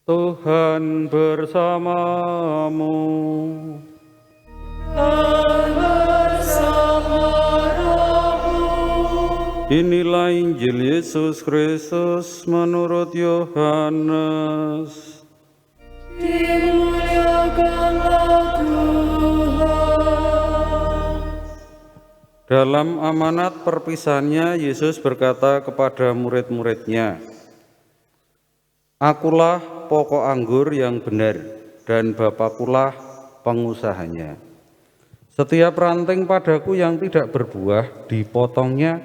Tuhan bersamamu. Dan bersama rohmu. Inilah Injil Yesus Kristus menurut Yohanes. Dimuliakanlah Tuhan. Dalam amanat perpisahannya, Yesus berkata kepada murid-muridnya, "Akulah pokok anggur yang benar, dan Bapakulah pengusahanya. Setiap ranting padaku yang tidak berbuah dipotongnya,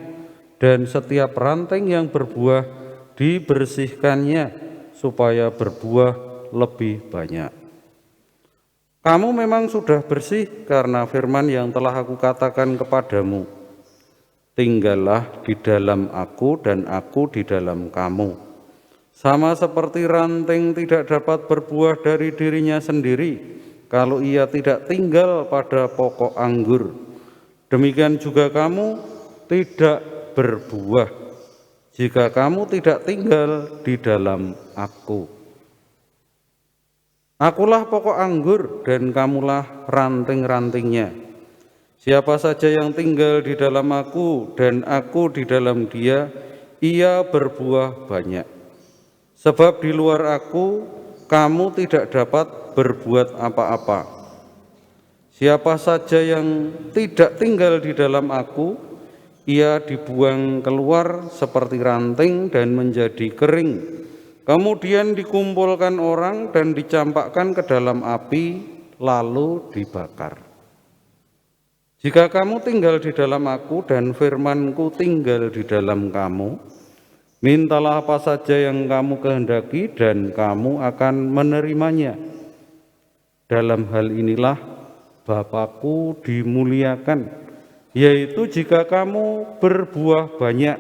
dan setiap ranting yang berbuah dibersihkannya, supaya berbuah lebih banyak. Kamu memang sudah bersih karena firman yang telah aku katakan kepadamu. Tinggallah di dalam aku dan aku di dalam kamu. Sama seperti ranting tidak dapat berbuah dari dirinya sendiri kalau ia tidak tinggal pada pokok anggur. Demikian juga kamu tidak berbuah jika kamu tidak tinggal di dalam aku. Akulah pokok anggur dan kamulah ranting-rantingnya. Siapa saja yang tinggal di dalam aku dan aku di dalam dia, ia berbuah banyak. Sebab di luar aku, kamu tidak dapat berbuat apa-apa. Siapa saja yang tidak tinggal di dalam aku, ia dibuang keluar seperti ranting dan menjadi kering. Kemudian dikumpulkan orang dan dicampakkan ke dalam api, lalu dibakar. Jika kamu tinggal di dalam aku dan firman-Ku tinggal di dalam kamu, mintalah apa saja yang kamu kehendaki dan kamu akan menerimanya. Dalam hal inilah Bapa-Ku dimuliakan, yaitu jika kamu berbuah banyak,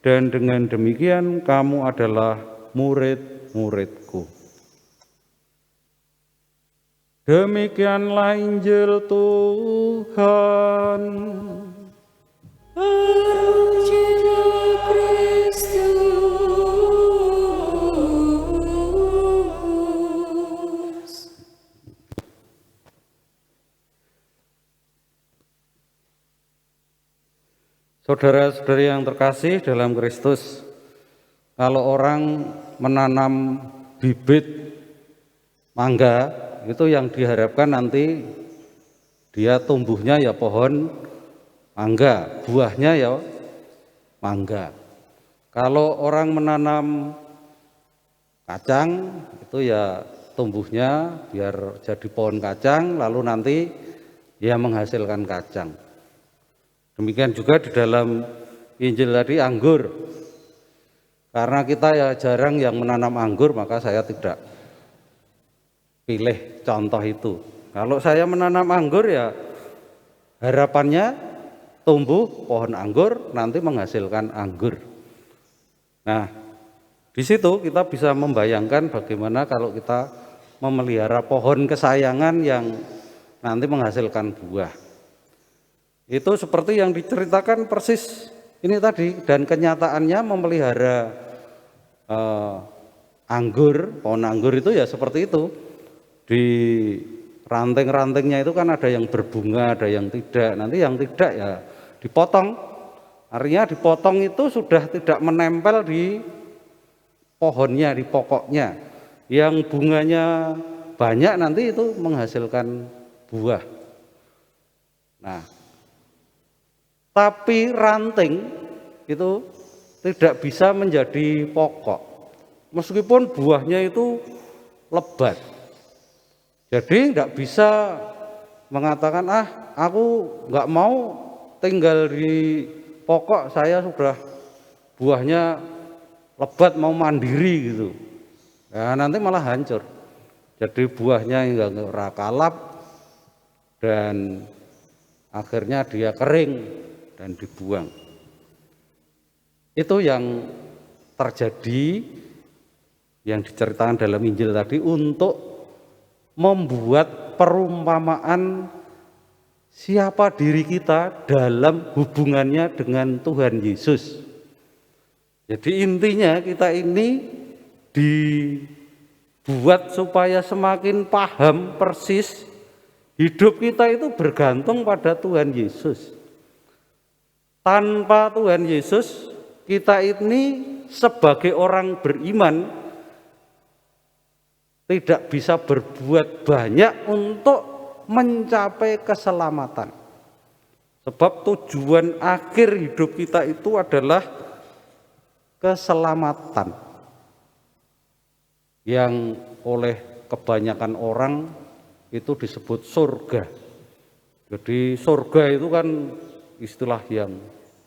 dan dengan demikian kamu adalah murid-muridku. Demikianlah Injil Tuhan. Terpujilah Kristus. Saudara-saudari yang terkasih dalam Kristus, kalau orang menanam bibit mangga, itu yang diharapkan nanti dia tumbuhnya ya pohon mangga, buahnya ya mangga. Kalau orang menanam kacang, itu ya tumbuhnya biar jadi pohon kacang, lalu nanti ya menghasilkan kacang. Demikian juga di dalam Injil tadi anggur. Karena kita ya jarang yang menanam anggur, maka saya tidak pilih contoh itu. Kalau saya menanam anggur ya harapannya tumbuh pohon anggur nanti menghasilkan anggur. Nah, di situ kita bisa membayangkan bagaimana kalau kita memelihara pohon kesayangan yang nanti menghasilkan buah. Itu seperti yang diceritakan persis ini tadi, dan kenyataannya memelihara anggur, pohon anggur itu ya seperti itu. Di ranting-rantingnya itu kan ada yang berbunga, ada yang tidak. Nanti yang tidak ya dipotong. Artinya dipotong itu sudah tidak menempel di pohonnya, di pokoknya. Yang bunganya banyak nanti itu menghasilkan buah. Nah, tapi ranting itu tidak bisa menjadi pokok, meskipun buahnya itu lebat. Jadi tidak bisa mengatakan, aku nggak mau tinggal di pokok, saya sudah buahnya lebat mau mandiri gitu. Ya, nanti malah hancur. Jadi buahnya nggak kalap dan akhirnya dia kering dan dibuang. Itu yang terjadi yang diceritakan dalam Injil tadi untuk membuat perumpamaan siapa diri kita dalam hubungannya dengan Tuhan Yesus. Jadi intinya kita ini buat supaya semakin paham persis hidup kita itu bergantung pada Tuhan Yesus. Tanpa Tuhan Yesus, kita ini sebagai orang beriman tidak bisa berbuat banyak untuk mencapai keselamatan. Sebab tujuan akhir hidup kita itu adalah keselamatan. Yang oleh kebanyakan orang itu disebut surga. Jadi surga itu kan istilah yang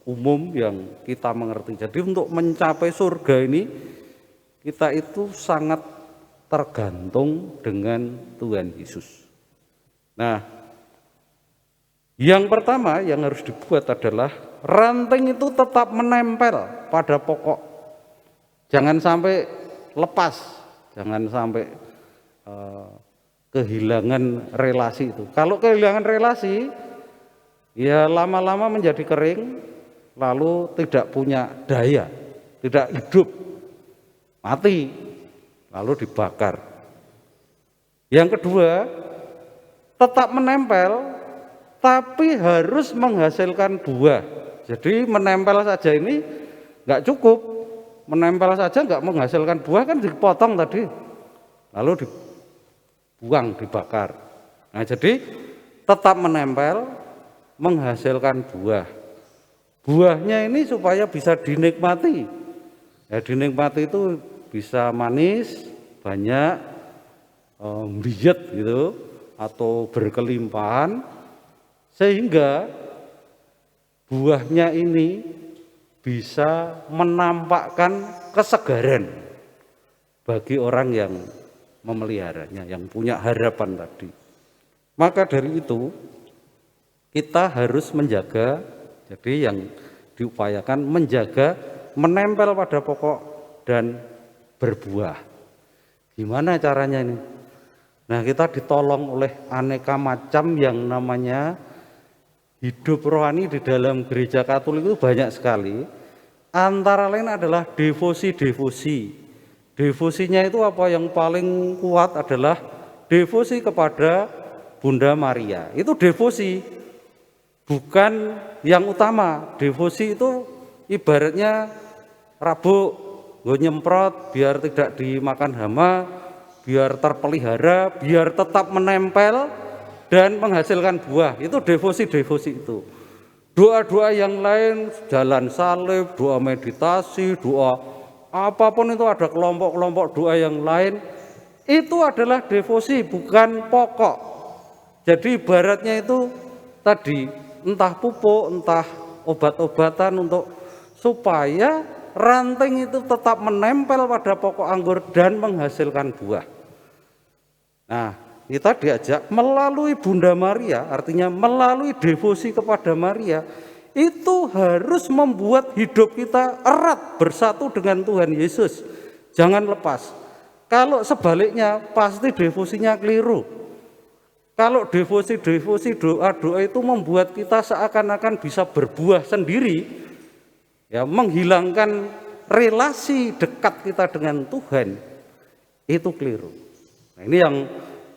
umum yang kita mengerti. Jadi untuk mencapai surga ini kita itu sangat tergantung dengan Tuhan Yesus. Nah, yang pertama yang harus dibuat adalah ranting itu tetap menempel pada pokok. Jangan sampai lepas. Jangan sampai kehilangan relasi itu. Kalau kehilangan relasi, ya lama-lama menjadi kering, lalu tidak punya daya, tidak hidup, mati, lalu dibakar. Yang kedua, tetap menempel, tapi harus menghasilkan buah. Jadi menempel saja ini nggak cukup. Menempel saja nggak menghasilkan buah kan dipotong tadi, lalu dibuang, dibakar. Nah jadi tetap menempel, menghasilkan buah. Buahnya ini supaya bisa dinikmati. Ya dinikmati itu bisa manis, banyak, biyet gitu, atau berkelimpahan, sehingga buahnya ini bisa menampakkan kesegaran bagi orang yang memeliharanya, yang punya harapan tadi. Maka dari itu kita harus menjaga, jadi yang diupayakan menjaga menempel pada pokok dan berbuah. Gimana caranya ini? Nah, kita ditolong oleh aneka macam yang namanya hidup rohani di dalam gereja Katolik itu banyak sekali. Antara lain adalah devosi-devosi. Devosinya itu apa yang paling kuat adalah devosi kepada Bunda Maria. Itu devosi, bukan yang utama. Devosi itu ibaratnya rabuk, gue nyemprot biar tidak dimakan hama, biar terpelihara, biar tetap menempel dan menghasilkan buah. Itu devosi-devosi itu. Doa-doa yang lain, jalan salib, doa meditasi, doa apapun itu ada kelompok-kelompok doa yang lain. Itu adalah devosi, bukan pokok. Jadi ibaratnya itu tadi, entah pupuk, entah obat-obatan untuk supaya ranting itu tetap menempel pada pokok anggur dan menghasilkan buah. Nah, kita diajak melalui Bunda Maria, artinya melalui devosi kepada Maria, itu harus membuat hidup kita erat bersatu dengan Tuhan Yesus. Jangan lepas. Kalau sebaliknya pasti devosinya keliru. Kalau devosi-devosi, doa-doa itu membuat kita seakan-akan bisa berbuah sendiri, ya menghilangkan relasi dekat kita dengan Tuhan, itu keliru. Nah, ini yang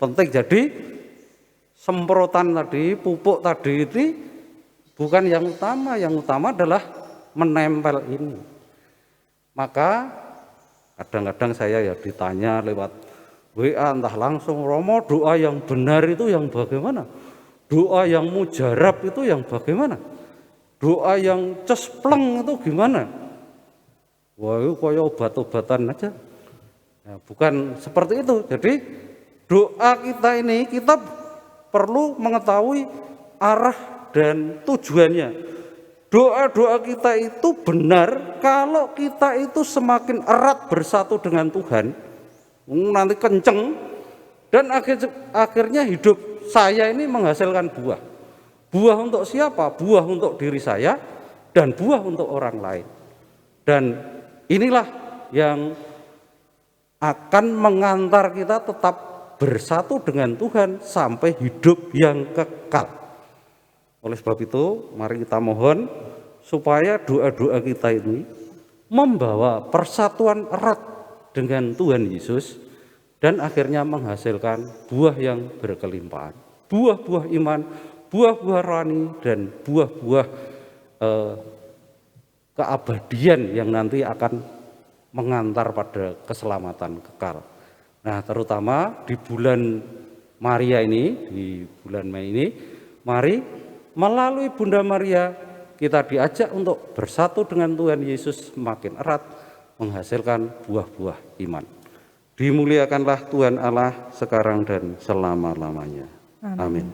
penting. Jadi semprotan tadi, pupuk tadi itu bukan yang utama adalah menempel ini. Maka kadang-kadang saya ya ditanya lewat WA entah langsung, Romo doa yang benar itu yang bagaimana? Doa yang mujarab itu yang bagaimana? Doa yang cespleng itu gimana? Wah itu kayak obat-obatan aja. Ya, bukan seperti itu. Jadi doa kita ini kita perlu mengetahui arah dan tujuannya. Doa-doa kita itu benar kalau kita itu semakin erat bersatu dengan Tuhan, nanti kenceng, dan akhirnya hidup saya ini menghasilkan buah. Buah untuk siapa? Buah untuk diri saya dan buah untuk orang lain. Dan inilah yang akan mengantar kita tetap bersatu dengan Tuhan sampai hidup yang kekal. Oleh sebab itu, mari kita mohon supaya doa-doa kita ini membawa persatuan erat dengan Tuhan Yesus dan akhirnya menghasilkan buah yang berkelimpahan. Buah-buah iman, buah-buah rohani, dan buah-buah keabadian yang nanti akan mengantar pada keselamatan kekal. Nah, terutama di bulan Maria ini, di bulan Mei ini, mari melalui Bunda Maria kita diajak untuk bersatu dengan Tuhan Yesus semakin erat, menghasilkan buah-buah iman. Dimuliakanlah Tuhan Allah sekarang dan selama-lamanya. Amin.